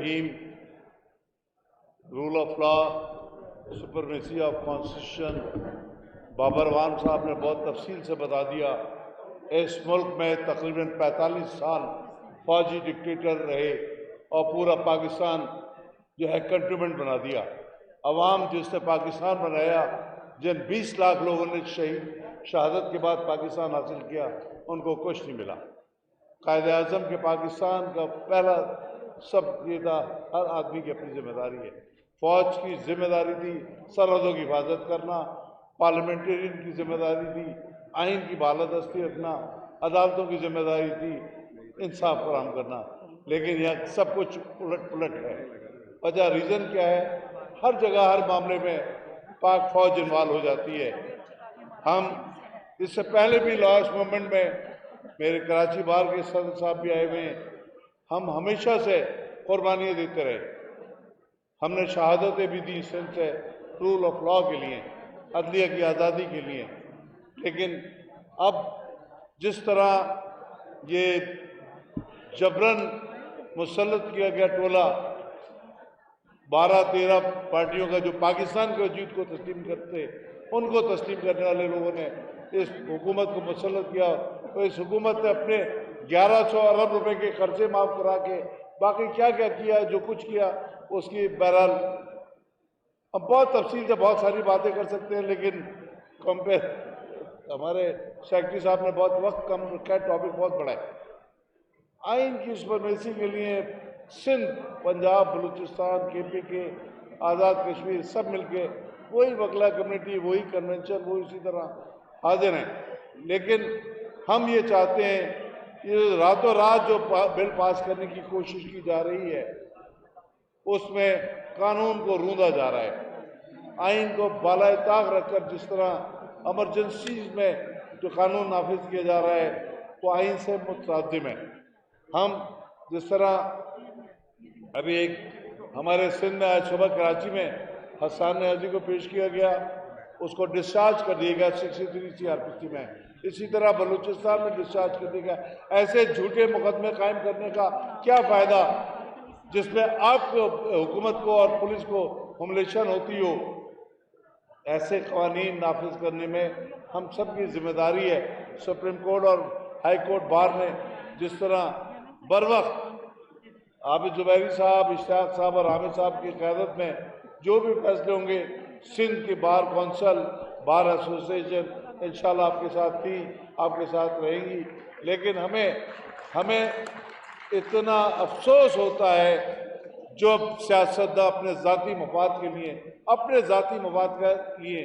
Rahim, rule of law, supremacy of constitution, Babarwan साहब ने बहुत तफसील से बता दिया। इस मुल्क में तकरीबन 45 साल फौजी डिक्टेटर रहे और पूरा पाकिस्तान जो है कंट्रीब्यूट बना दिया। अवाम जिसने पाकिस्तान बनाया, जिन 20 लाख लोगों ने शहादत के बाद पाकिस्तान हासिल किया, उनको कुछ नहीं मिला। कायदे आज़म के पाकिस्तान का पहला सब ये था, हर आदमी की अपनी जिम्मेदारी है। फौज की जिम्मेदारी थी सरहदों की हिफाजत करना, पार्लियामेंटेरियन की जिम्मेदारी थी आइन की बालादस्ती रखना, अदालतों की जिम्मेदारी थी इंसाफ फराहम करना। लेकिन यहाँ सब कुछ उलट पुलट है। वजह रीज़न क्या है? हर जगह हर मामले में पाक फौज इन्वॉल्व हो जाती है। हम इससे पहले भी लॉयर्स मूवमेंट में मेरे कराची बार के सदर साहब भी आए हुए हैं। हम हमेशा से कुर्बानियाँ देते रहे। हमने शहादतें भी दी सिंध से रूल ऑफ लॉ के लिए, अदलिया की आज़ादी के लिए। लेकिन अब जिस तरह ये जबरन मुसल्लत किया गया टोला 12-13 पार्टियों का जो पाकिस्तान के वजूद को तस्लीम करते, उनको तस्लीम करने वाले लोगों ने इस हुकूमत को मुसल्लत किया। तो इस हुकूमत ने अपने 1100 अरब रुपए के खर्चे माफ करा के बाकी क्या क्या किया, जो कुछ किया उसकी बहरहाल अब बहुत तफसील से बहुत सारी बातें कर सकते हैं। लेकिन कंपेयर हमारे सेक्रेटरी साहब ने बहुत वक्त कम रखा है, टॉपिक बहुत बड़ा है। आइन की सुपरमेसी के लिए सिंध, पंजाब, बलूचिस्तान, KP के आज़ाद कश्मीर सब मिलके वही वकला कमेटी, वही कन्वेंशन, वो इसी तरह हाजिर हैं। लेकिन हम ये चाहते हैं ये रातों रात जो बिल पास करने की कोशिश की जा रही है, उसमें कानून को रूंधा जा रहा है। आइन को बालाए ताक रखकर जिस तरह एमरजेंसी में जो कानून नाफिज किया जा रहा है, वो आइन से मुतसादिम है। हम जिस तरह अभी एक हमारे सिंध में आज सुबह कराची में हसन नियाजी को पेश किया गया, उसको डिस्चार्ज कर दिया गया 63 CRPC में। इसी तरह बलूचिस्तान में डिस्चार्ज कर दिया गया। ऐसे झूठे मुकदमे कायम करने का क्या फ़ायदा जिसमें आपको हुकूमत को और पुलिस को हुमलेशन होती हो? ऐसे कानून नाफिज करने में हम सब की जिम्मेदारी है। सुप्रीम कोर्ट और हाई कोर्ट बार ने जिस तरह बर वक्त आबिद जुबैरी साहब, इश्तियाक साहब और हामिद साहब की क़यादत में जो भी फैसले होंगे, सिंध की बार कौंसल, बार एसोसिएशन इंशाल्लाह आपके साथ थी, आपके साथ रहेंगी। लेकिन हमें इतना अफसोस होता है जब सियासतदान अपने ज़ाती मफाद के लिए, अपने ज़ाती मफाद के लिए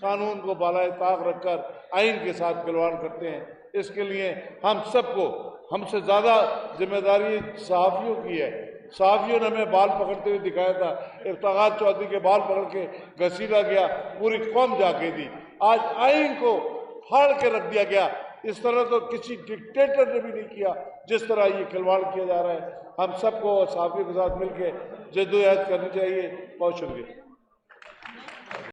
कानून को बालाए ताक रखकर आइन के साथ खिलवाड़ करते हैं। इसके लिए हम सबको, हमसे ज़्यादा जिम्मेदारी सहाफ़ियों की है। सहाफ़ियों ने हमें बाल पकड़ते हुए दिखाया था। इफ्तिखार चौधरी के बाल पकड़ के घसीटा गया, पूरी कौम जाके दी। आज आइन को फाड़ के रख दिया गया। इस तरह तो किसी डिक्टेटर ने भी नहीं किया जिस तरह ये खिलवाड़ किया जा रहा है। हम सबको सहाफ़ियों के साथ मिलकर जद्दोजहद करनी चाहिए। बहुत शुक्रिया।